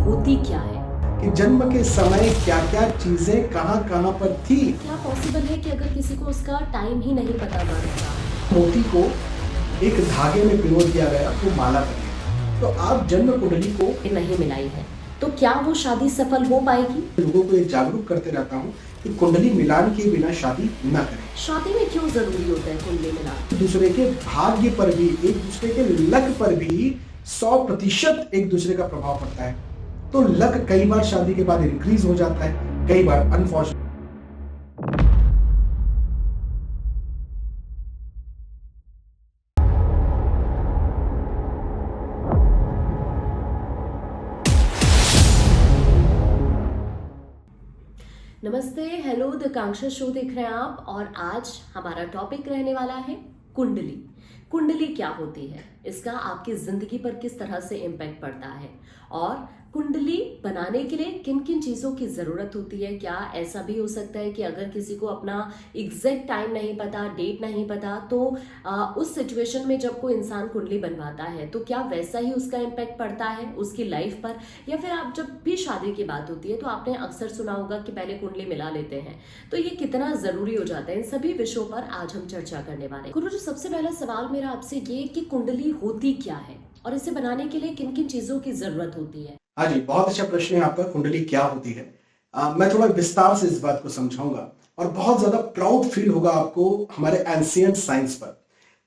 होती क्या है? कि जन्म के समय क्या क्या चीजें कहाँ कहाँ पर थी। क्या पॉसिबल है कि अगर किसी को उसका टाइम ही नहीं पता बनता? मोती को एक धागे में पिरो दिया गया वो माला बन गया। तो आप जन्म कुंडली को नहीं मिलाई है तो क्या वो शादी सफल हो पाएगी? लोगों को ये जागरूक करते रहता हूँ कि कुंडली मिलान के बिना शादी न करें। शादी में क्यों जरूरी होता है कुंडली मिलान? दूसरे के भाग्य पर भी, एक दूसरे के लक पर भी 100% एक दूसरे का प्रभाव पड़ता है। तो लक कई बार शादी के बाद इंक्रीज हो जाता है, कई बार अनफॉर्चुनेट। नमस्ते, हेलो, द कांक्षा शो देख रहे हैं आप। और आज हमारा टॉपिक रहने वाला है कुंडली। कुंडली क्या होती है, इसका आपकी जिंदगी पर किस तरह से इम्पैक्ट पड़ता है, और कुंडली बनाने के लिए किन किन चीज़ों की ज़रूरत होती है। क्या ऐसा भी हो सकता है कि अगर किसी को अपना एग्जैक्ट टाइम नहीं पता, डेट नहीं पता, तो उस सिचुएशन में जब कोई इंसान कुंडली बनवाता है तो क्या वैसा ही उसका इम्पैक्ट पड़ता है उसकी लाइफ पर? या फिर आप जब भी शादी की बात होती है तो आपने अक्सर सुना होगा कि पहले कुंडली मिला लेते हैं, तो ये कितना ज़रूरी हो जाता है। इन सभी विषयों पर आज हम चर्चा करने वाले हैं। गुरुजी, सबसे पहला सवाल मेरा आपसे ये कि कुंडली होती क्या है और इसे बनाने के लिए किन किन चीज़ों की ज़रूरत होती है? हाँ जी, बहुत अच्छा प्रश्न है आपका। कुंडली क्या होती है, मैं थोड़ा विस्तार से इस बात को समझाऊंगा और बहुत ज्यादा प्राउड फील होगा आपको हमारे एंशिएंट साइंस पर।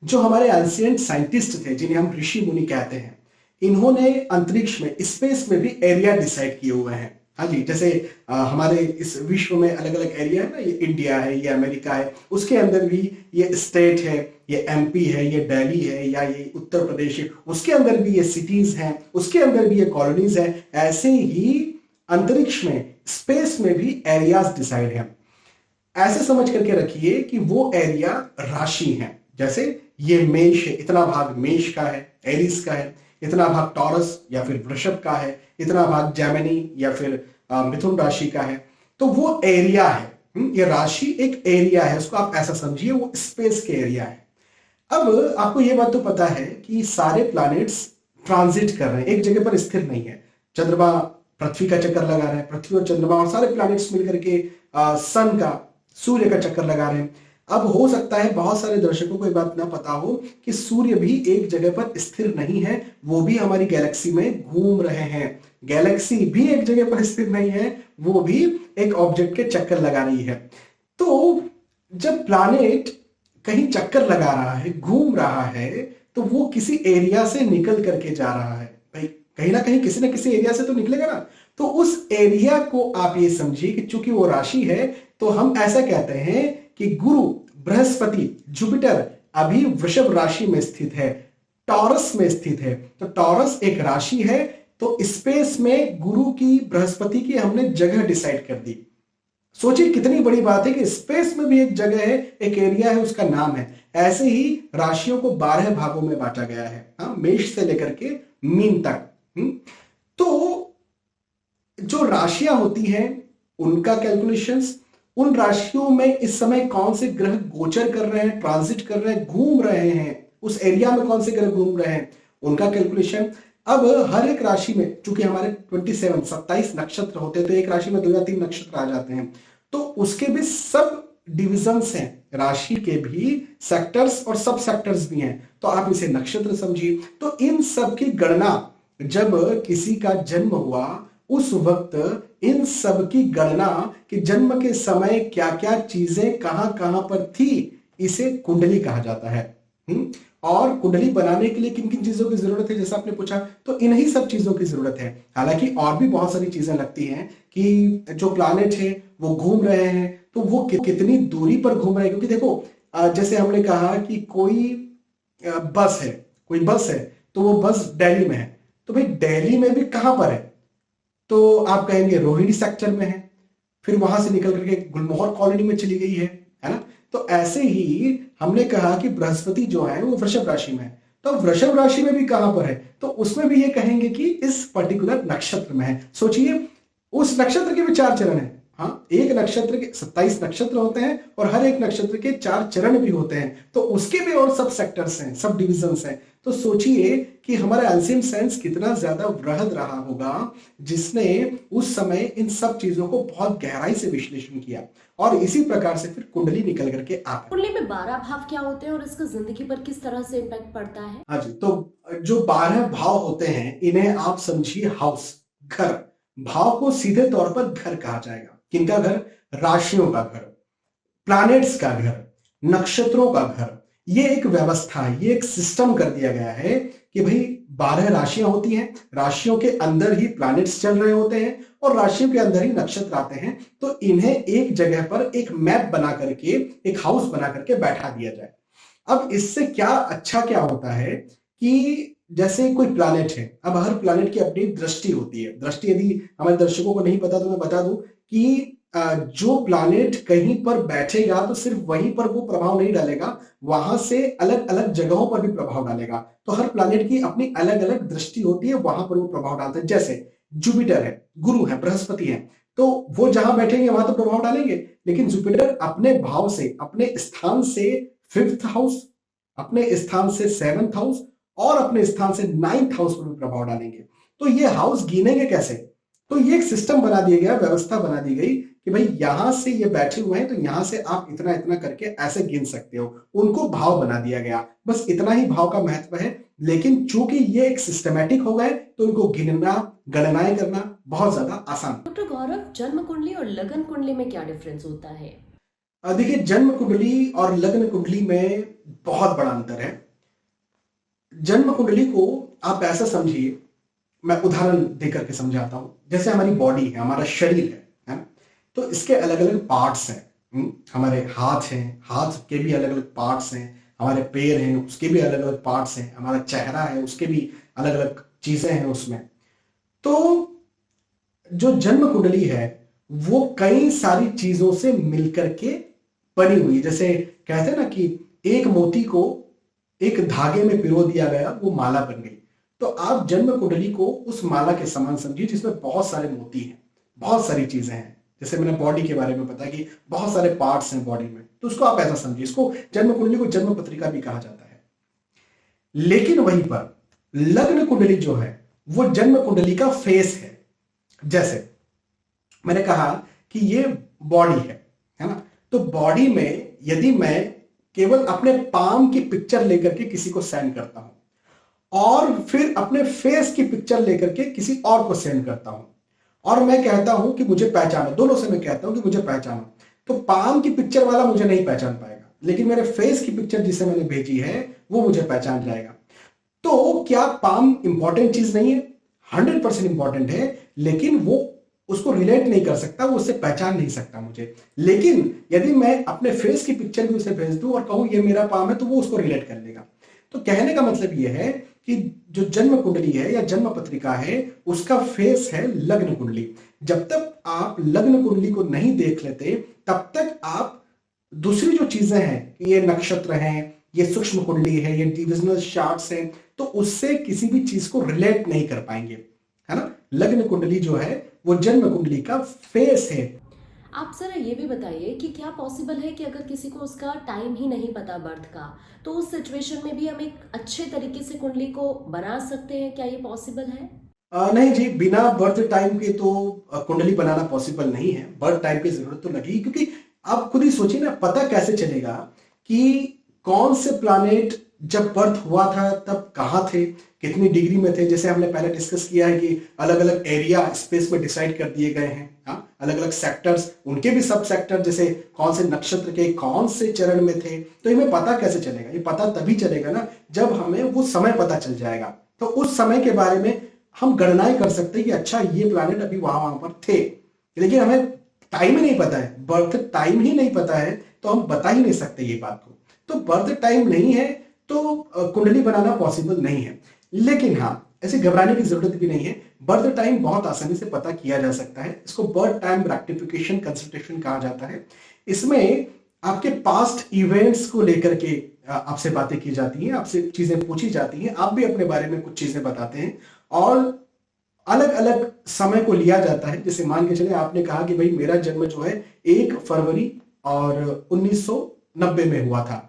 जो हमारे एंशिएंट साइंटिस्ट थे, जिन्हें हम ऋषि मुनि कहते हैं, इन्होंने अंतरिक्ष में, स्पेस में भी एरिया डिसाइड किए हुए हैं। हाँ जी, जैसे हमारे इस विश्व में अलग अलग एरिया है ना, ये इंडिया है, ये अमेरिका है, उसके अंदर भी ये स्टेट है, ये एमपी है, ये दिल्ली है, या ये उत्तर प्रदेश है, उसके अंदर भी ये सिटीज हैं, उसके अंदर भी ये कॉलोनीज हैं। ऐसे ही अंतरिक्ष में, स्पेस में भी एरियाज डिसाइड हैं। ऐसे समझ करके रखिए कि वो एरिया राशि है। जैसे ये मेष है, इतना भाग मेष का है, एरिस का है, इतना भाग टॉरस या फिर वृषभ का है, इतना भाग जेमिनी या फिर मिथुन राशि का है। तो वो एरिया है। ये राशि एक एरिया है, उसको आप ऐसा समझिए, वो स्पेस के एरिया है। अब आपको ये बात तो पता है कि सारे प्लैनेट्स ट्रांजिट कर रहे हैं, एक जगह पर स्थिर नहीं है। चंद्रमा पृथ्वी का चक्कर लगा रहा है, पृथ्वी और चंद्रमा और सारे प्लैनेट्स मिलकर के सन का, सूर्य का चक्कर लगा रहे हैं। अब हो सकता है बहुत सारे दर्शकों को ये बात ना पता हो कि सूर्य भी एक जगह पर स्थिर नहीं है, वो भी हमारी गैलेक्सी में घूम रहे हैं। गैलेक्सी भी एक जगह पर स्थिर नहीं है, वो भी एक ऑब्जेक्ट के चक्कर लगा रही है। तो जब प्लैनेट कहीं चक्कर लगा रहा है, घूम रहा है, तो वो किसी एरिया से निकल करके जा रहा है। भाई कहीं ना कहीं किसी ना किसी एरिया से तो निकलेगा ना। तो उस एरिया को आप ये समझिए कि चूंकि वो राशि है, तो हम ऐसा कहते हैं कि गुरु, बृहस्पति, जुपिटर अभी वृषभ राशि में स्थित है, टॉरस में स्थित है। तो टॉरस एक राशि है, तो स्पेस में गुरु की, बृहस्पति की हमने जगह डिसाइड कर दी। सोचिए कितनी बड़ी बात है कि स्पेस में भी एक जगह है, एक एरिया है, उसका नाम है। ऐसे ही राशियों को 12 भागों में बांटा गया है, मेष से लेकर के मीन तक। तो जो राशियां होती हैं उनका कैलकुलेशंस, उन राशियों में इस समय कौन से ग्रह गोचर कर रहे हैं, ट्रांजिट कर रहे हैं, घूम रहे हैं, उस एरिया में कौन से ग्रह घूम रहे हैं, उनका कैलकुलेशन। अब हर एक राशि में, चूंकि हमारे 27 नक्षत्र होते हैं, तो एक राशि में 2 या 3 नक्षत्र आ जाते हैं, तो उसके भी सब डिविजन्स हैं। राशि के भी सेक्टर्स और सब सेक्टर्स भी हैं, तो आप इसे नक्षत्र समझिए। तो इन सब की गणना, जब किसी का जन्म हुआ उस वक्त इन सब की गणना कि जन्म के समय क्या क्या चीजें कहां कहां पर थी, इसे कुंडली कहा जाता है। और कुंडली बनाने के लिए किन किन चीजों की जरूरत है, जैसा आपने पूछा, तो इन्हीं सब चीजों की जरूरत है। हालांकि और भी बहुत सारी चीजें लगती हैं कि जो प्लैनेट है वो घूम रहे हैं, तो वो कितनी दूरी पर घूम रहे हैं। क्योंकि देखो, जैसे हमने कहा कि कोई बस है, कोई बस है, तो वो बस दिल्ली में है, तो भाई दिल्ली में भी कहां पर है, तो आप कहेंगे रोहिणी सेक्टर में है, फिर वहां से निकल करके गुलमोहर कॉलोनी में चली गई है ना। तो ऐसे ही हमने कहा कि बृहस्पति जो है वो वृषभ राशि में है, तो वृषभ राशि में भी कहां पर है, तो उसमें भी ये कहेंगे कि इस पर्टिकुलर नक्षत्र में है। सोचिए, उस नक्षत्र के भी 4 चरण है, हाँ, एक नक्षत्र के 27 नक्षत्र होते हैं और हर एक नक्षत्र के 4 चरण भी होते हैं, तो उसके भी और सब सेक्टर्स हैं, सब डिविजन्स हैं। तो सोचिए कि हमारा एंशिएंट साइंस कितना ज्यादा वृहद रहा होगा, जिसने उस समय इन सब चीजों को बहुत गहराई से विश्लेषण किया और इसी प्रकार से फिर कुंडली निकल करके आ पाई। कुंडली में 12 भाव क्या होते हैं और इसका जिंदगी पर किस तरह से इम्पैक्ट पड़ता है? हाँ जी, तो जो 12 भाव होते हैं इन्हें आप समझिए हाउस, घर। भाव को सीधे तौर पर घर कहा जाएगा। किनका घर? राशियों का घर, प्लैनेट्स का घर, नक्षत्रों का घर। ये एक व्यवस्था है, ये एक सिस्टम कर दिया गया है कि भाई 12 राशियां होती हैं, राशियों के अंदर ही प्लैनेट्स चल रहे होते हैं और राशियों के अंदर ही नक्षत्र आते हैं। तो इन्हें एक जगह पर एक मैप बना करके, एक हाउस बना करके बैठा दिया जाए। अब इससे क्या अच्छा क्या होता है कि जैसे कोई प्लैनेट है, अब हर प्लैनेट की अपनी दृष्टि होती है। दृष्टि यदि हमारे दर्शकों को नहीं पता तो मैं बता दूं कि जो प्लैनेट कहीं पर बैठेगा तो सिर्फ वहीं पर वो प्रभाव नहीं डालेगा, वहां से अलग अलग जगहों पर भी प्रभाव डालेगा। तो हर प्लैनेट की अपनी अलग अलग दृष्टि होती है, वहां पर वो प्रभाव डालते हैं। जैसे जुपिटर है, गुरु है, बृहस्पति है, तो वो जहां बैठेंगे वहां तो प्रभाव डालेंगे, लेकिन जुपिटर अपने भाव से, अपने स्थान से 5th हाउस, अपने स्थान से 7th हाउस और अपने स्थान से 9th हाउस पर भी प्रभाव डालेंगे। तो ये हाउस गिनेंगे कैसे? तो ये एक सिस्टम बना दिया गया, व्यवस्था बना दी गई कि भाई यहां से ये बैठे हुए हैं तो यहां से आप इतना इतना करके ऐसे गिन सकते हो। उनको भाव बना दिया गया, बस इतना ही भाव का महत्व है। लेकिन चूंकि ये एक सिस्टमैटिक हो गए तो इनको गिनना, गणनाएं करना बहुत ज्यादा आसान। डॉक्टर गौरव, जन्म कुंडली और लगन कुंडली में क्या डिफरेंस होता है? देखिए, जन्म कुंडली और लग्न कुंडली में बहुत बड़ा अंतर है। जन्म कुंडली को आप ऐसा समझिए, मैं उदाहरण देकर के समझाता हूं। जैसे हमारी बॉडी है, हमारा शरीर है ना? तो इसके अलग अलग पार्ट्स हैं। हमारे हाथ हैं, हाथ के भी अलग अलग पार्ट्स हैं। हमारे पैर हैं, उसके भी अलग अलग पार्ट्स हैं। हमारा चेहरा है, उसके भी अलग अलग चीजें हैं उसमें। तो जो जन्म कुंडली है वो कई सारी चीजों से मिलकर के बनी हुई है। जैसे कहते हैं ना कि एक मोती को एक धागे में पिरो दिया गया, वो माला बन गई। तो आप जन्म कुंडली को उस माला के समान समझिए जिसमें बहुत सारे मोती हैं, बहुत सारी चीजें हैं। जैसे मैंने बॉडी के बारे में बताया कि बहुत सारे पार्ट्स हैं बॉडी में, तो उसको आप ऐसा समझिए। इसको जन्म कुंडली को जन्म पत्रिका भी कहा जाता है। लेकिन वहीं पर लग्न कुंडली जो है वो जन्म कुंडली का फेस है। जैसे मैंने कहा कि ये बॉडी है ना? तो बॉडी में यदि मैं केवल अपने पाम की पिक्चर लेकर के किसी को सेंड करता हूं और फिर अपने फेस की पिक्चर लेकर के किसी और को सेंड करता हूं और मैं कहता हूं कि मुझे पहचानो, दोनों से मैं कहता हूं कि मुझे पहचानो, तो पाम की पिक्चर वाला मुझे नहीं पहचान पाएगा, लेकिन मेरे फेस की पिक्चर जिसे मैंने भेजी है वो मुझे पहचान जाएगा। तो क्या पाम इंपॉर्टेंट चीज नहीं है? 100% इंपॉर्टेंट है, लेकिन वो उसको रिलेट नहीं कर सकता, वो उससे पहचान नहीं सकता मुझे। लेकिन यदि मैं अपने फेस की पिक्चर भी उसे भेज दूं और कहूं ये मेरा पाम है, तो वो उसको रिलेट कर लेगा। तो कहने का मतलब ये है कि जो जन्म कुंडली है या जन्म पत्रिका है उसका फेस है लग्न कुंडली। जब तक आप लग्न कुंडली को नहीं देख लेते तब तक आप दूसरी जो चीजें हैं, ये नक्षत्र हैं, ये सूक्ष्म कुंडली है, ये डिविजनल चार्ट्स हैं, तो उससे किसी भी चीज को रिलेट नहीं कर पाएंगे, है ना? लग्न कुंडली जो है वो जन्म कुंडली का फेस है। आप जरा ये भी बताइए कि क्या पॉसिबल है कि अगर किसी को उसका टाइम ही नहीं पता बर्थ का, तो उस सिचुएशन में भी हम एक अच्छे तरीके से कुंडली को बना सकते हैं? क्या ये पॉसिबल है? नहीं जी, बिना बर्थ टाइम के तो कुंडली बनाना पॉसिबल नहीं है। बर्थ टाइम की जरूरत तो लगेगी, क्योंकि आप खुद ही सोचिए ना, पता कैसे चलेगा कि कौन से प्लैनेट जब बर्थ हुआ था तब कहाँ थे, कितनी डिग्री में थे। जैसे हमने पहले डिस्कस किया है कि अलग अलग एरिया स्पेस में डिसाइड कर दिए गए हैं, हाँ, अलग अलग सेक्टर्स, उनके भी सब सेक्टर, जैसे कौन से नक्षत्र के कौन से चरण में थे। तो इन्हें पता कैसे चलेगा? ये पता तभी चलेगा ना जब हमें वो समय पता चल जाएगा। तो उस समय के बारे में हम गणनाएं कर सकते हैं कि अच्छा ये प्लैनेट अभी वहां पर थे, लेकिन हमें टाइम ही नहीं पता है, बर्थ टाइम ही नहीं पता है, तो हम बता ही नहीं सकते ये बात को। तो बर्थ टाइम नहीं है तो कुंडली बनाना पॉसिबल नहीं है। लेकिन हाँ, ऐसे घबराने की जरूरत भी नहीं है। बर्थ टाइम बहुत आसानी से पता किया जा सकता है। इसको बर्थ टाइम रेक्टिफिकेशन कंसल्टेशन कहा जाता है। इसमें आपके पास्ट इवेंट्स को लेकर के आपसे बातें की जाती हैं, आपसे चीजें पूछी जाती हैं, आप भी अपने बारे में कुछ चीजें बताते हैं और अलग अलग समय को लिया जाता है। जैसे मान के चले आपने कहा कि भाई मेरा जन्म जो है 1 फरवरी और 1990 में हुआ था,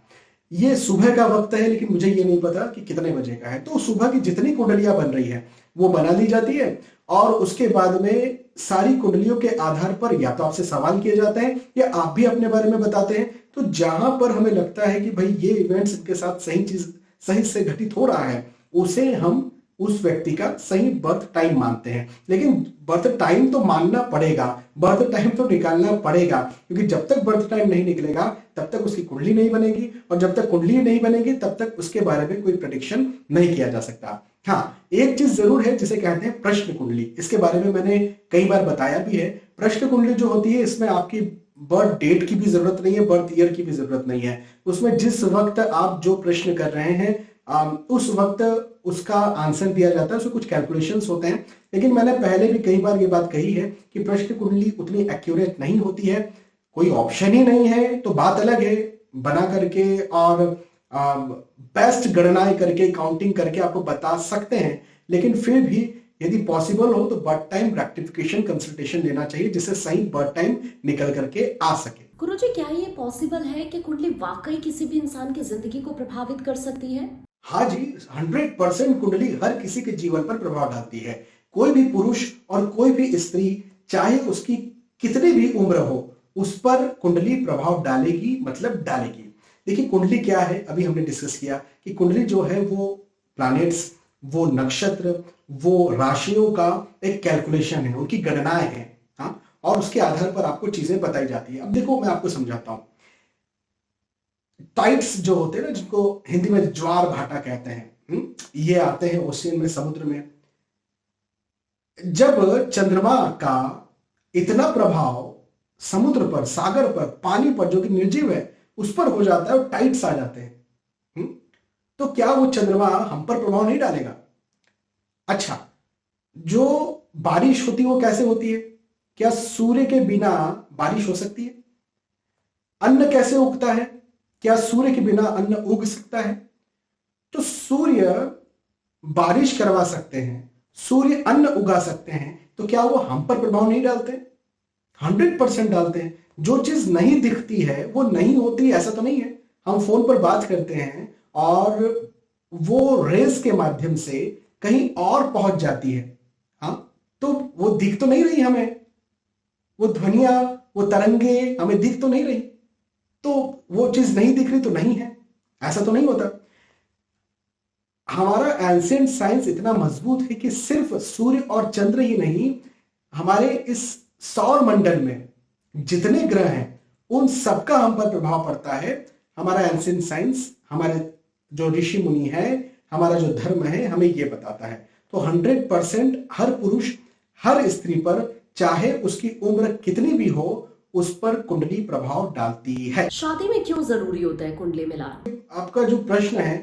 ये सुबह का वक्त है, लेकिन मुझे ये नहीं पता कि कितने बजे का है। तो सुबह की जितनी कुंडलियां बन रही है वो बना ली जाती है, और उसके बाद में सारी कुंडलियों के आधार पर या तो आपसे सवाल किए जाते हैं या आप भी अपने बारे में बताते हैं। तो जहां पर हमें लगता है कि भाई ये इवेंट्स इनके साथ सही चीज सही से घटित हो रहा है, उसे हम उस व्यक्ति का सही बर्थ टाइम मानते हैं। लेकिन बर्थ टाइम तो मानना पड़ेगा, बर्थ टाइम तो निकालना पड़ेगा, क्योंकि जब तक बर्थ टाइम नहीं निकलेगा तब तक उसकी कुंडली नहीं बनेगी, और जब तक कुंडली नहीं बनेगी तब तक उसके बारे में कोई प्रेडिक्शन नहीं किया जा सकता। हाँ, एक चीज जरूर है जिसे कहते हैं प्रश्न कुंडली। इसके बारे में मैंने कई बार बताया भी है। प्रश्न कुंडली जो होती है, इसमें आपकी बर्थ डेट की भी जरूरत नहीं है, बर्थ ईयर की भी जरूरत नहीं है। उसमें जिस वक्त आप जो प्रश्न कर रहे हैं उस वक्त उसका आंसर दिया जाता है, उसमें कुछ कैलकुलेशंस होते हैं। लेकिन मैंने पहले भी कई बार ये बात कही है कि प्रश्न कुंडली उतनी एक्यूरेट नहीं होती है। कोई ऑप्शन ही नहीं है तो बात अलग है, बना करके और बेस्ट गणनाएं करके काउंटिंग करके आपको बता सकते हैं। लेकिन फिर भी यदि पॉसिबल हो तो बर्थ टाइम रेक्टिफिकेशन कंसल्टेशन लेना चाहिए, जिससे सही बर्थ टाइम निकल करके आ सके। गुरुजी, क्या ये पॉसिबल है कि कुंडली वाकई किसी भी इंसान की जिंदगी को प्रभावित कर सकती है? हाँ जी, 100% कुंडली हर किसी के जीवन पर प्रभाव डालती है। कोई भी पुरुष और कोई भी स्त्री, चाहे उसकी कितनी भी उम्र हो, उस पर कुंडली प्रभाव डालेगी, मतलब डालेगी। देखिए कुंडली क्या है, अभी हमने डिस्कस किया कि कुंडली जो है वो प्लैनेट्स, वो नक्षत्र, वो राशियों का एक कैलकुलेशन है, उनकी गणनाएं हैं। हाँ, और उसके आधार पर आपको चीजें बताई जाती है। अब देखो मैं आपको समझाता हूं। टाइड्स जो होते हैं ना, जिनको हिंदी में ज्वार भाटा कहते हैं, ये आते हैं ओशियन में, समुद्र में। जब चंद्रमा का इतना प्रभाव समुद्र पर, सागर पर, पानी पर, जो कि निर्जीव है, उस पर हो जाता है और टाइड्स आ जाते हैं, तो क्या वो चंद्रमा हम पर प्रभाव नहीं डालेगा? अच्छा, जो बारिश होती है वो कैसे होती है? क्या सूर्य के बिना बारिश हो सकती है? अन्न कैसे उगता है? क्या सूर्य के बिना अन्न उग सकता है? तो सूर्य बारिश करवा सकते हैं, सूर्य अन्न उगा सकते हैं, तो क्या वो हम पर प्रभाव नहीं डालते? 100% डालते हैं। जो चीज नहीं दिखती है वो नहीं होती, ऐसा तो नहीं है। हम फोन पर बात करते हैं और वो रेस के माध्यम से कहीं और पहुंच जाती है, हाँ, तो वो दिख तो नहीं रही हमें, वो ध्वनियां, वो तरंगे हमें दिख तो नहीं रही, तो वो चीज नहीं दिख रही तो नहीं है, ऐसा तो नहीं होता। हमारा एंशिएंट साइंस इतना मजबूत है कि सिर्फ सूर्य और चंद्र ही नहीं, हमारे इस सौर मंडल में जितने ग्रह हैं उन सबका हम पर प्रभाव पड़ता है। हमारा एंशिएंट साइंस, हमारे जो ऋषि मुनि है, हमारा जो धर्म है, हमें ये बताता है। तो 100% हर पुरुष, हर स्त्री पर, चाहे उसकी उम्र कितनी भी हो, उस पर कुंडली प्रभाव डालती है। शादी में क्यों जरूरी होता है कुंडली मिलान? आपका जो प्रश्न है,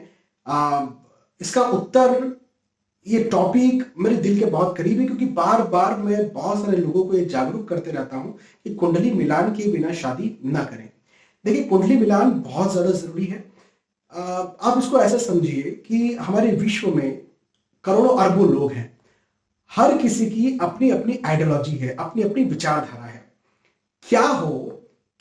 इसका उत्तर, ये टॉपिक मेरे दिल के बहुत करीब है, क्योंकि बार बार मैं बहुत सारे लोगों को ये जागरूक करते रहता हूं कि कुंडली मिलान के बिना शादी ना करें। देखिए कुंडली मिलान बहुत ज्यादा जरूरी है। आप इसको ऐसा समझिए कि हमारे विश्व में करोड़ों अरबों लोग हैं, हर किसी की अपनी अपनी आइडियोलॉजी है, अपनी अपनी विचारधारा है। क्या हो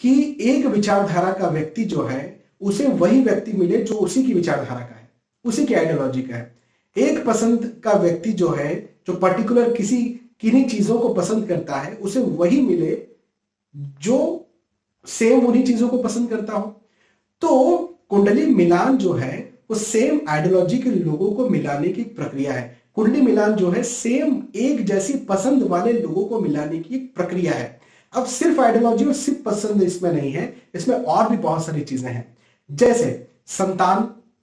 कि एक विचारधारा का व्यक्ति जो है, उसे वही व्यक्ति मिले जो उसी की विचारधारा का है, उसी की आइडियोलॉजी का है। एक पसंद का व्यक्ति जो है, जो पर्टिकुलर किसी किन्हीं चीजों को पसंद करता है, उसे वही मिले जो सेम उन्हीं चीजों को पसंद करता हो। तो कुंडली मिलान जो है वो सेम आइडियोलॉजी के लोगों को मिलाने की प्रक्रिया है। कुंडली मिलान जो है सेम एक जैसी पसंद वाले लोगों को मिलाने की एक प्रक्रिया है। अब सिर्फ आइडियोलॉजी और सिर्फ पसंद इसमें नहीं है, इसमें और भी बहुत सारी चीजें हैं। जैसे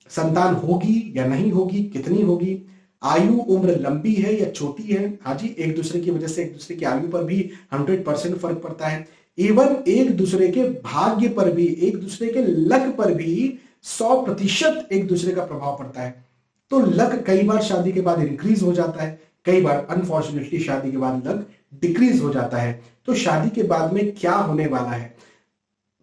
संतान होगी या नहीं होगी, कितनी होगी, आयु उम्र लंबी है या छोटी है। हाँ जी, एक दूसरे की वजह से एक दूसरे की आयु पर भी 100% फर्क पड़ता है। इवन एक दूसरे के भाग्य पर भी, एक दूसरे के लक पर भी 100% एक दूसरे का प्रभाव पड़ता है। तो लक कई बार शादी के बाद इंक्रीज हो जाता है, कई बार अनफॉर्चुनेटली शादी के बाद लक डिक्रीज हो जाता है। तो शादी के बाद में क्या होने वाला है,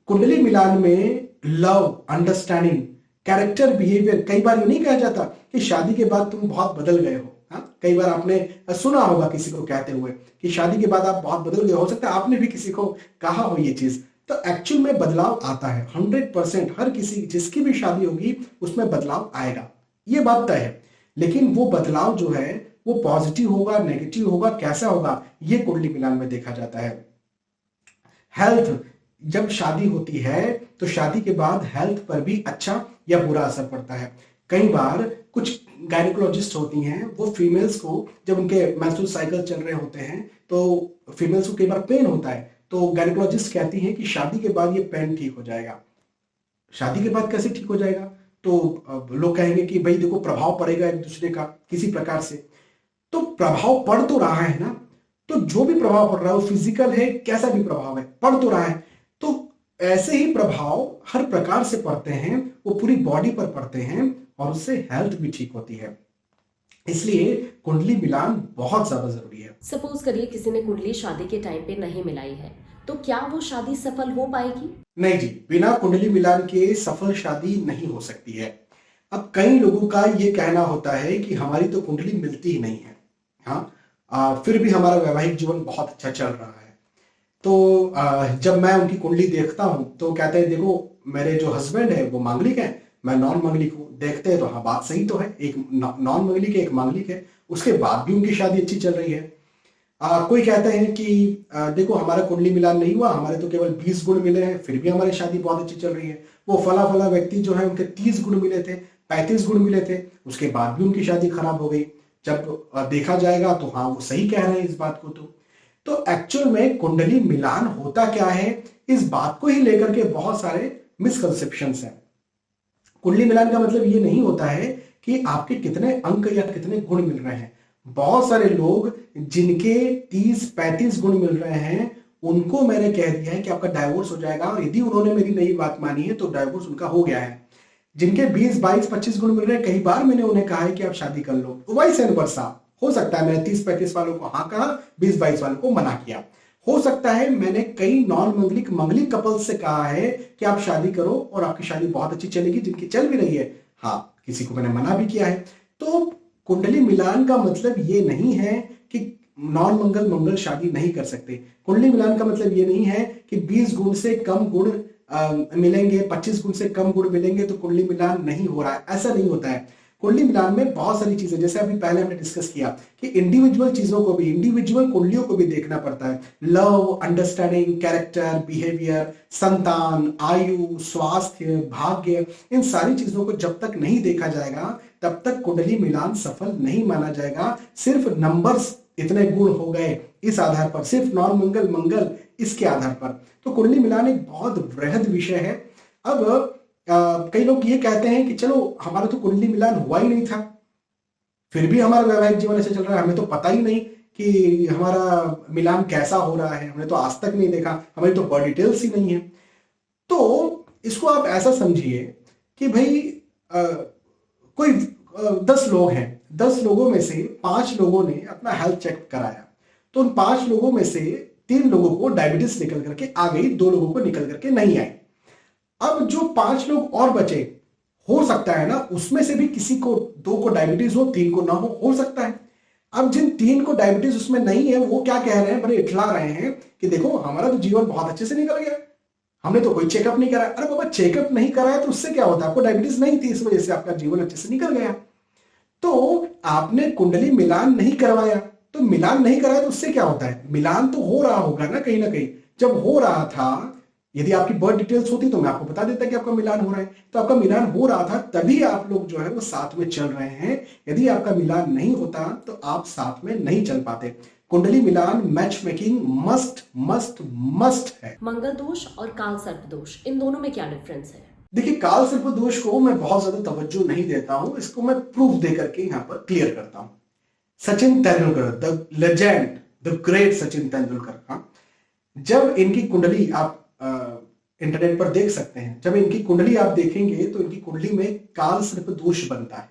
कुंडली मिलान में लव, अंडरस्टैंडिंग, कैरेक्टर, बिहेवियर, कई बार ये नहीं कहा जाता कि शादी के बाद तुम बहुत बदल गए हो। हाँ, कई बार आपने सुना होगा किसी को कहते हुए कि शादी के बाद आप बहुत बदल गए, हो सकता है आपने भी किसी को कहा हो ये चीज। तो एक्चुअल में बदलाव आता है 100%, हर किसी जिसकी भी शादी होगी उसमें बदलाव आएगा, ये बात तय है। लेकिन वो बदलाव जो है वो पॉजिटिव होगा, नेगेटिव होगा, कैसा होगा, ये कुंडली मिलान में देखा जाता है। हेल्थ, जब शादी होती है तो शादी के बाद हेल्थ पर भी अच्छा या बुरा असर पड़ता है। कई बार कुछ गायनिकोलॉजिस्ट होती हैं, वो फीमेल्स को जब उनके मेंस्ट्रुअल साइकिल चल रहे होते हैं तो फीमेल्स को कई बार पेन होता है, तो गायनिकोलॉजिस्ट कहती हैं कि शादी के बाद ये पेन ठीक हो जाएगा। शादी के बाद कैसे ठीक हो जाएगा? तो लोग कहेंगे कि भाई देखो प्रभाव पड़ेगा एक दूसरे का किसी प्रकार से। तो प्रभाव पड़ तो रहा है ना, तो जो भी प्रभाव पड़ रहा है वो फिजिकल है, कैसा भी प्रभाव है, पड़ तो रहा है। तो ऐसे ही प्रभाव हर प्रकार से पड़ते हैं, वो पूरी बॉडी पर पड़ते हैं और उससे हेल्थ भी ठीक होती है। इसलिए कुंडली मिलान बहुत ज्यादा जरूरी है। सपोज करिए किसी ने कुंडली शादी के टाइम पे नहीं मिलाई है, तो क्या वो शादी सफल हो पाएगी? नहीं जी, बिना कुंडली मिलान के सफल शादी नहीं हो सकती है। अब कई लोगों का ये कहना होता है कि हमारी तो कुंडली मिलती ही नहीं है, हाँ फिर भी हमारा वैवाहिक जीवन बहुत अच्छा चल रहा है। तो जब मैं उनकी कुंडली देखता हूं तो कहते हैं देखो मेरे जो हस्बैंड है वो मांगलिक है, मैं नॉन मांगलिक हूँ। देखते हैं तो हाँ बात सही तो है, एक नॉन मांगलिक है एक मांगलिक है, उसके बाद भी उनकी शादी अच्छी चल रही है। कोई कहते हैं कि देखो हमारा कुंडली मिलान नहीं हुआ, हमारे तो केवल 20 गुण मिले हैं, फिर भी हमारी शादी बहुत अच्छी चल रही है। वो फला फला व्यक्ति जो है उनके 30 गुण मिले थे, 35 गुण मिले थे, उसके बाद भी उनकी शादी खराब हो गई। जब देखा जाएगा तो हाँ वो सही कह रहे हैं इस बात को। तो एक्चुअल में कुंडली मिलान होता क्या है, इस बात को ही लेकर के बहुत सारे मिसकंसेप्शंस हैं। कुंडली मिलान का मतलब ये नहीं होता है कि आपके कितने अंक या कितने गुण मिल रहे हैं। बहुत सारे लोग जिनके 30-35 गुण मिल रहे हैं उनको मैंने कह दिया है कि आपका डाइवोर्स हो जाएगा, और यदि उन्होंने मेरी नई बात मानी है तो डाइवोर्स उनका हो गया है। जिनके 20-22-25 गुण मिल रहे हैं, कई बार मैंने उन्हें कहा है कि आप शादी कर लो, वाइस एंड वर्सा। हो सकता है मैंने 30-35 वालों को हाँ कहा, 20-22 वालों को मना किया। हो सकता है मैंने कई नॉन मंगलिक कपल्स से कहा है कि आप शादी करो और आपकी शादी बहुत अच्छी चलेगी, जिनकी चल भी रही है, हाँ किसी को मैंने मना भी किया है। तो कुंडली मिलान का मतलब ये नहीं है कि नॉन मंगल शादी नहीं कर सकते। कुंडली मिलान का मतलब ये नहीं है कि 20 गुण से कम गुण मिलेंगे, 25 गुण से कम गुण मिलेंगे तो कुंडली मिलान नहीं हो रहा है, ऐसा नहीं होता है। कुंडली मिलान में बहुत सारी चीजें, जैसे अभी पहले हमने डिस्कस किया कि इंडिविजुअल चीजों को भी, इंडिविजुअल कुंडलियों को भी देखना पड़ता है। लव, अंडरस्टैंडिंग, कैरेक्टर, बिहेवियर, संतान, आयु, स्वास्थ्य, भाग्य, इन सारी चीजों को जब तक नहीं देखा जाएगा तब तक कुंडली मिलान सफल नहीं माना जाएगा। सिर्फ नंबर्स इतने गुण हो गए इस आधार पर, सिर्फ नॉन मंगल इसके आधार पर, तो कुंडली मिलान एक बहुत वृहद विषय है। अब कई लोग ये कहते हैं कि चलो हमारा तो कुंडली मिलान हुआ ही नहीं था, फिर भी हमारा वैवाहिक जीवन ऐसे चल रहा है, हमें तो पता ही नहीं कि हमारा मिलान कैसा हो रहा है, हमने तो आज तक नहीं देखा, हमारी तो बॉडी डिटेल्स ही नहीं है। तो इसको आप ऐसा समझिए कि भाई कोई 10 लोग हैं, 10 लोगों में से 5 लोगों ने अपना हेल्थ चेक कराया, तो उन 5 लोगों में से 3 लोगों को डायबिटीज निकल करके आ गई, 2 लोगों को निकल करके नहीं आई। अब जो 5 लोग और बचे, हो सकता है ना उसमें से भी किसी को, 2 को डायबिटीज हो, 3 को ना हो सकता है। अब जिन 3 को डायबिटीज उसमें नहीं है वो क्या कह रहे हैं, बड़े इठला रहे हैं कि देखो हमारा तो जीवन बहुत अच्छे से निकल गया, हमने तो कोई चेकअप नहीं कराया। अरे बाबा चेकअप नहीं कराया तो उससे क्या होता है, आपको डायबिटीज नहीं थी, इस वजह से आपका जीवन अच्छे से निकल गया। तो आपने कुंडली मिलान नहीं करवाया, तो मिलान नहीं कराया तो उससे क्या होता है, मिलान तो हो रहा होगा ना कहीं ना कहीं। जब हो रहा था, यदि आपकी बर्थ डिटेल्स होती तो मैं आपको बता देता कि आपका मिलान हो रहा है, तो आपका मिलान हो रहा था तभी आप लोग जो है वो साथ में चल रहे हैं। यदि आपका मिलान नहीं होता तो आप साथ में नहीं चल पाते। कुंडली मिलान match making must must must है। मंगल दोष और काल सर्प दोष, इन दोनों में क्या डिफरेंस है? देखिए काल सर्प दोष को मैं बहुत ज्यादा तवज्जो नहीं देता हूं, इसको मैं प्रूफ दे करके यहां पर क्लियर करता हूं। Sachin Tendulkar, the legend, the great Sachin Tendulkar, जब इनकी कुंडली आप इंटरनेट पर देख सकते हैं, जब इनकी कुंडली आप देखेंगे तो इनकी कुंडली में काल सर्प दोष बनता है,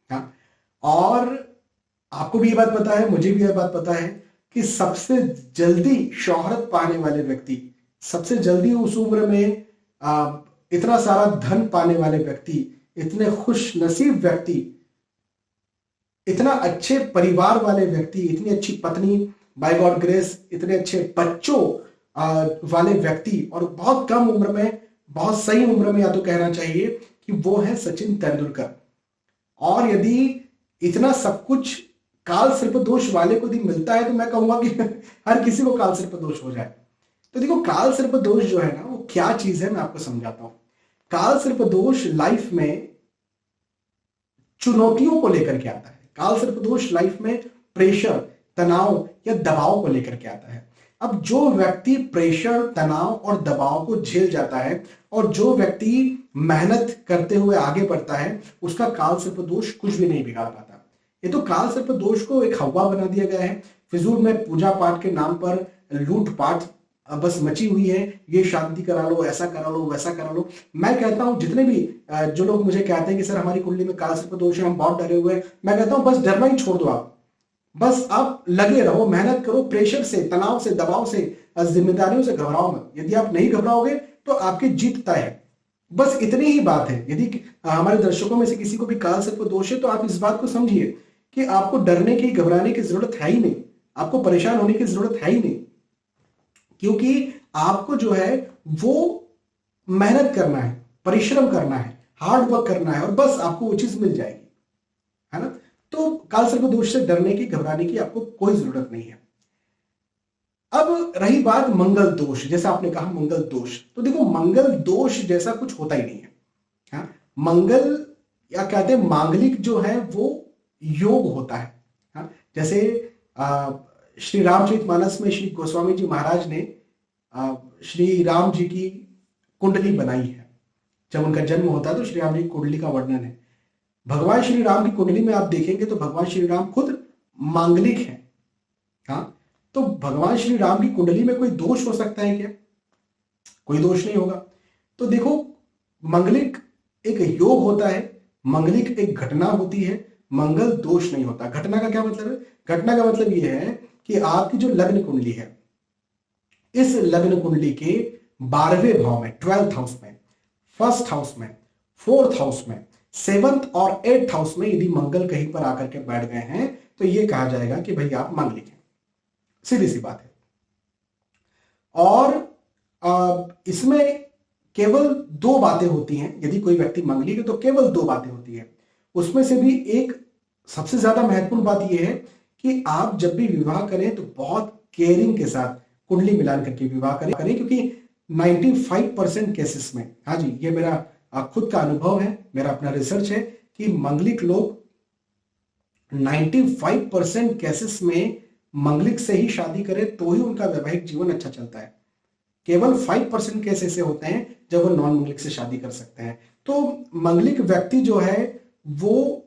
हाँ? और आपको भी ये बात पता है, मुझे भी ये बात पता है कि सबसे जल्दी शोहरत पाने वाले व्यक्ति, सबसे जल्दी उस उम्र में इतना सारा धन पाने वाले व्यक्ति, इतने खुश नसीब व्यक्ति इतना अच्छे परिवार वाले व्यक्ति, इतनी अच्छी पत्नी, बाय गॉड ग्रेस, इतने अच्छे बच्चों वाले व्यक्ति, और बहुत कम उम्र में, बहुत सही उम्र में, या तो कहना चाहिए कि वो है सचिन तेंदुलकर। और यदि इतना सब कुछ काल सर्प दोष वाले को यदि मिलता है तो मैं कहूंगा कि हर किसी को काल सर्प दोष हो जाए। तो देखो, काल सर्प दोष जो है ना, वो क्या चीज है, मैं आपको समझाता हूं। काल सर्प दोष लाइफ में चुनौतियों को लेकर के आता है। काल सर्प दोष लाइफ में प्रेशर, तनाव या दबाव को लेकर के आता है। अब जो व्यक्ति प्रेशर, तनाव और दबाव को झेल जाता है, और जो व्यक्ति मेहनत करते हुए आगे बढ़ता है, उसका काल सर्प दोष कुछ भी नहीं बिगाड़ पाता। ये तो काल सर्प दोष को एक हवा बना दिया गया है। फिजूल में पूजा पाठ के नाम पर लूटपाट बस मची हुई है। ये शांति करा लो, ऐसा करा लो, वैसा करा लो। मैं कहता हूं, जितने भी जो लोग मुझे कहते हैं कि सर हमारी कुंडली में काल सर्प दोष है, हम बहुत डरे हुए हैं, मैं कहता हूं बस डरना ही छोड़ दो। आप बस आप लगे रहो, मेहनत करो, प्रेशर से, तनाव से, दबाव से, जिम्मेदारियों से घबराओ मत। यदि आप नहीं घबराओगे तो आपकी जीत तय है। बस इतनी ही बात है। यदि हमारे दर्शकों में से किसी को भी काल सर्प दोष है तो आप इस बात को समझिए कि आपको डरने की, घबराने की जरूरत है ही नहीं, आपको परेशान होने की जरूरत है ही नहीं, क्योंकि आपको जो है वो मेहनत करना है, परिश्रम करना है, हार्ड वर्क करना है, और बस आपको वो चीज मिल जाएगी, है ना। तो काल सर्प दोष से डरने की, घबराने की आपको कोई जरूरत नहीं है। अब रही बात मंगल दोष, जैसा आपने कहा मंगल दोष, तो देखो मंगल दोष जैसा कुछ होता ही नहीं है। हाँ? मंगल, या कहते हैं मांगलिक जो है वो योग होता है। हाँ? जैसे श्री रामचरितमानस में श्री गोस्वामी जी महाराज ने श्री राम जी की कुंडली बनाई है। जब उनका जन्म होता है तो श्री राम जी की कुंडली का वर्णन है। भगवान श्री राम की कुंडली में आप देखेंगे तो भगवान श्री राम खुद मांगलिक हैं। हाँ, तो भगवान श्री राम की कुंडली में कोई दोष हो सकता है क्या? कोई दोष नहीं होगा। तो देखो, मंगलिक एक योग होता है, मंगलिक एक घटना होती है, मंगल दोष नहीं होता। घटना का क्या मतलब है? घटना का मतलब यह है कि आपकी जो लग्न कुंडली है, इस लग्न कुंडली के 12वें भाव में, 12th हाउस में, 1st हाउस में, 4th हाउस में, 7th और 8th हाउस में यदि मंगल कहीं पर आकर के बैठ गए हैं तो यह कहा जाएगा कि भाई आप मांगलिक हैं। सीधी सी बात है। और इसमें केवल 2 बातें होती हैं। यदि कोई व्यक्ति मांगलिक है तो केवल 2 बातें होती है। उसमें से भी एक सबसे ज्यादा महत्वपूर्ण बात यह है कि आप जब भी विवाह करें तो बहुत केयरिंग के साथ कुंडली मिलान करके विवाह करें, क्योंकि 95% केसेस में, हाँ जी, ये मेरा खुद का अनुभव है, मेरा अपना रिसर्च है कि मांगलिक लोग 95% केसेस में मांगलिक से ही शादी करें तो ही उनका वैवाहिक जीवन अच्छा चलता है। केवल 5% केस ऐसे होते हैं जब वो नॉन मंगलिक से शादी कर सकते हैं। तो मंगलिक व्यक्ति जो है वो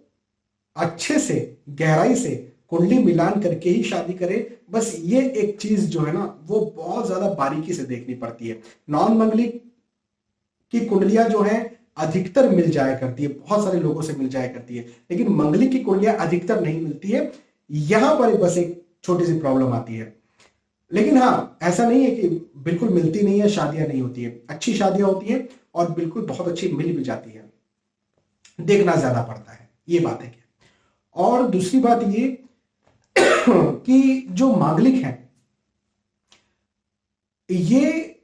अच्छे से, गहराई से कुंडली मिलान करके ही शादी करे। बस ये एक चीज जो है ना वो बहुत ज्यादा बारीकी से देखनी पड़ती है। नॉन मंगलिक की कुंडलियां जो है अधिकतर मिल जाया करती है, बहुत सारे लोगों से मिल जाया करती है, लेकिन मंगलिक की कुंडलियां अधिकतर नहीं मिलती है। यहां पर बस एक छोटी सी प्रॉब्लम आती है। लेकिन हाँ, ऐसा नहीं है कि बिल्कुल मिलती नहीं है, शादियां नहीं होती है। अच्छी शादियां होती हैं और बिल्कुल बहुत अच्छी मिल भी जाती है। देखना ज्यादा पड़ता है, ये बात है। और दूसरी बात ये कि जो मांगलिक हैं ये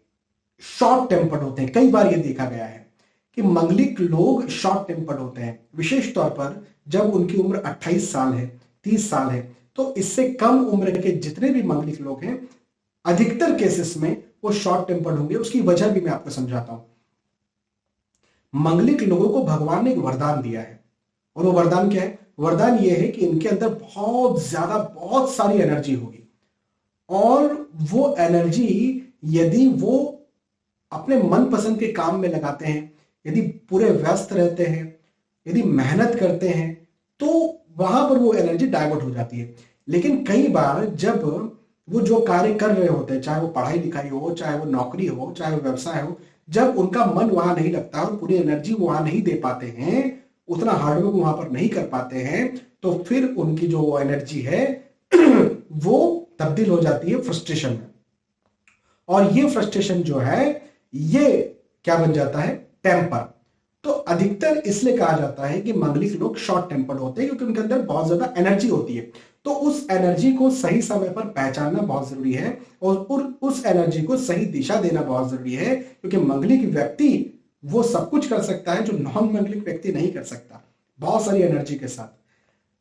शॉर्ट टेम्पर्ड होते हैं। कई बार ये देखा गया है कि मांगलिक लोग शॉर्ट टेम्पर्ड होते हैं, विशेष तौर पर जब उनकी उम्र 28 साल है, 30 साल है। तो इससे कम उम्र के जितने भी मांगलिक लोग हैं, अधिकतर केसेस में वो शॉर्ट टेम्पर्ड होंगे। उसकी वजह भी मैं आपको समझाता हूं। मांगलिक लोगों को भगवान ने एक वरदान दिया है, और वो वरदान क्या है? वरदान ये है कि इनके अंदर बहुत ज्यादा, बहुत सारी एनर्जी होगी, और वो एनर्जी यदि वो अपने मनपसंद के काम में लगाते हैं, यदि पूरे व्यस्त रहते हैं, यदि मेहनत करते हैं, तो वहां पर वो एनर्जी डाइवर्ट हो जाती है। लेकिन कई बार जब वो जो कार्य कर रहे होते हैं, चाहे वो पढ़ाई लिखाई हो, चाहे वो नौकरी हो, चाहे वो व्यवसाय हो, जब उनका मन वहां नहीं लगता और पूरी एनर्जी वहां नहीं दे पाते हैं, उतना हार्डवर्क वहां पर नहीं कर पाते हैं, तो फिर उनकी जो एनर्जी है वो तब्दील हो जाती है फ्रस्ट्रेशन में। और ये फ्रस्ट्रेशन जो है ये क्या बन जाता है? टेम्पर। तो अधिकतर इसलिए कहा जाता है कि मांगलिक लोग शॉर्ट टेम्पर्ड होते हैं क्योंकि उनके अंदर बहुत ज्यादा एनर्जी होती है। तो उस एनर्जी को सही समय पर पहचानना बहुत जरूरी है और उस एनर्जी को सही दिशा देना बहुत जरूरी है, क्योंकि मांगलिक व्यक्ति वो सब कुछ कर सकता है जो नॉन मांगलिक व्यक्ति नहीं कर सकता, बहुत सारी एनर्जी के साथ।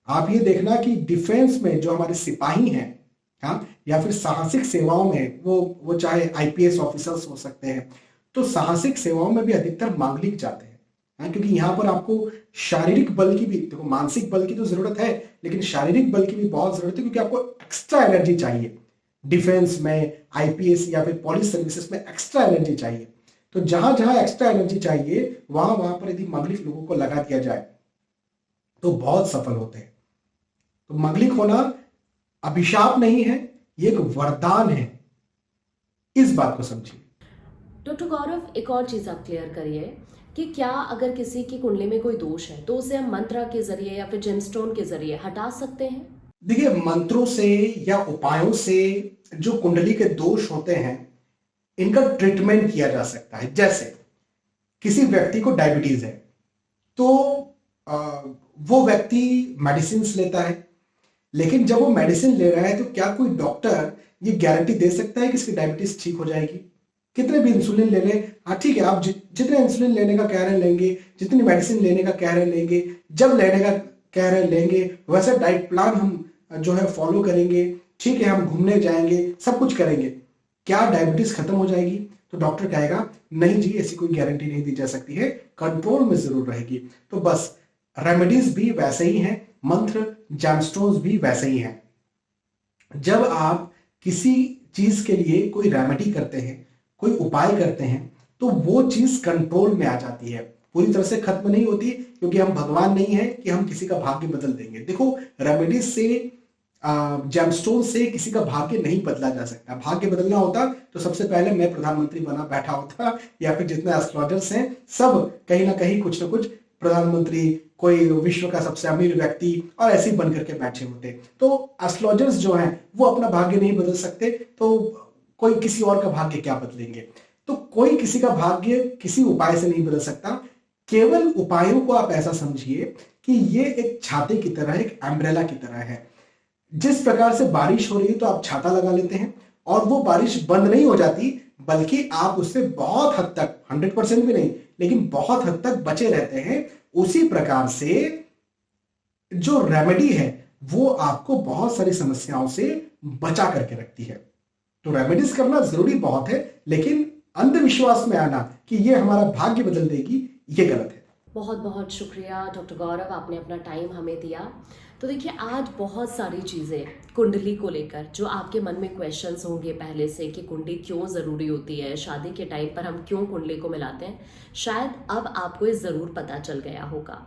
आप ये देखना कि डिफेंस में जो हमारे सिपाही हैं, हाँ, या फिर साहसिक सेवाओं में वो चाहे आईपीएस ऑफिसर्स हो सकते हैं, तो साहसिक सेवाओं में भी अधिकतर मांगलिक जाते हैं। हाँ, क्योंकि यहाँ पर आपको शारीरिक बल की भी, देखो मानसिक बल की तो जरूरत है लेकिन शारीरिक बल की भी बहुत जरूरत है, क्योंकि आपको एक्स्ट्रा एनर्जी चाहिए। डिफेंस में, आईपीएस या फिर पुलिस सर्विसेज में एक्स्ट्रा एनर्जी चाहिए। तो जहां जहां एक्स्ट्रा एनर्जी चाहिए वहां वहां पर यदि मांगलिक लोगों को लगा दिया जाए तो बहुत सफल होते हैं। तो मांगलिक होना अभिशाप नहीं है, ये एक वरदान है, इस बात को समझिए। डॉक्टर गौरव, एक और चीज आप क्लियर करिए कि क्या अगर किसी की कुंडली में कोई दोष है तो उसे हम मंत्र के जरिए या फिर जेमस्टोन के जरिए हटा सकते हैं? देखिए, मंत्रों से या उपायों से जो कुंडली के दोष होते हैं इनका ट्रीटमेंट किया जा सकता है। जैसे किसी व्यक्ति को डायबिटीज है तो वो व्यक्ति मेडिसिन लेता है, लेकिन जब वो मेडिसिन ले रहा है तो क्या कोई डॉक्टर ये गारंटी दे सकता है कि इसकी डायबिटीज ठीक हो जाएगी? कितने भी इंसुलिन ले लें, हाँ ठीक है, आप जितने इंसुलिन लेने का कह रहे हैं लेंगे, जितनी मेडिसिन लेने का कह रहे हैं लेंगे, जब लेने का कह रहे हैं लेंगे, वैसा डाइट प्लान हम जो है फॉलो करेंगे, ठीक है, हम घूमने जाएंगे, सब कुछ करेंगे, क्या डायबिटीज खत्म हो जाएगी? तो डॉक्टर कहेगा नहीं जी, ऐसी कोई गारंटी नहीं दी जा सकती है, कंट्रोल में जरूर रहेगी। तो बस रेमेडीज भी वैसे ही हैं, मंत्र जैमस्टोन्स भी वैसे ही हैं। जब आप किसी चीज के लिए कोई रेमेडी करते हैं, कोई उपाय करते हैं, तो वो चीज कंट्रोल में आ जाती है, पूरी तरह से खत्म नहीं होती, क्योंकि हम भगवान नहीं है कि हम किसी का भाग्य बदल देंगे। देखो, रेमेडीज से, जेमस्टोन से किसी का भाग्य नहीं बदला जा सकता। भाग्य बदलना होता तो सबसे पहले मैं प्रधानमंत्री बना बैठा होता, या फिर जितने एस्ट्रोलॉजर्स हैं सब कहीं ना कहीं कुछ ना कुछ प्रधानमंत्री, कोई विश्व का सबसे अमीर व्यक्ति और ऐसे ही बन करके बैठे होते। तो एस्ट्रोलॉजर्स जो हैं वो अपना भाग्य नहीं बदल सकते, तो कोई किसी और का भाग्य क्या बदलेंगे? तो कोई किसी का भाग्य किसी उपाय से नहीं बदल सकता। केवल उपायों को आप ऐसा समझिए कि ये एक छाते की तरह, एक एम्ब्रेला की तरह है। जिस प्रकार से बारिश हो रही है तो आप छाता लगा लेते हैं और वो बारिश बंद नहीं हो जाती, बल्कि आप उससे बहुत हद तक, 100% भी नहीं लेकिन बहुत हद तक बचे रहते हैं। उसी प्रकार से जो रेमेडी है वो आपको बहुत सारी समस्याओं से बचा करके रखती है। तो रेमेडीज करना जरूरी बहुत है, लेकिन अंधविश्वास में आना कि ये हमारा भाग्य बदल देगी, ये गलत है। बहुत बहुत शुक्रिया डॉक्टर गौरव, आपने अपना टाइम हमें दिया। तो देखिए, आज बहुत सारी चीज़ें कुंडली को लेकर जो आपके मन में क्वेश्चंस होंगे पहले से कि कुंडली क्यों ज़रूरी होती है, शादी के टाइम पर हम क्यों कुंडली को मिलाते हैं, शायद अब आपको ये ज़रूर पता चल गया होगा।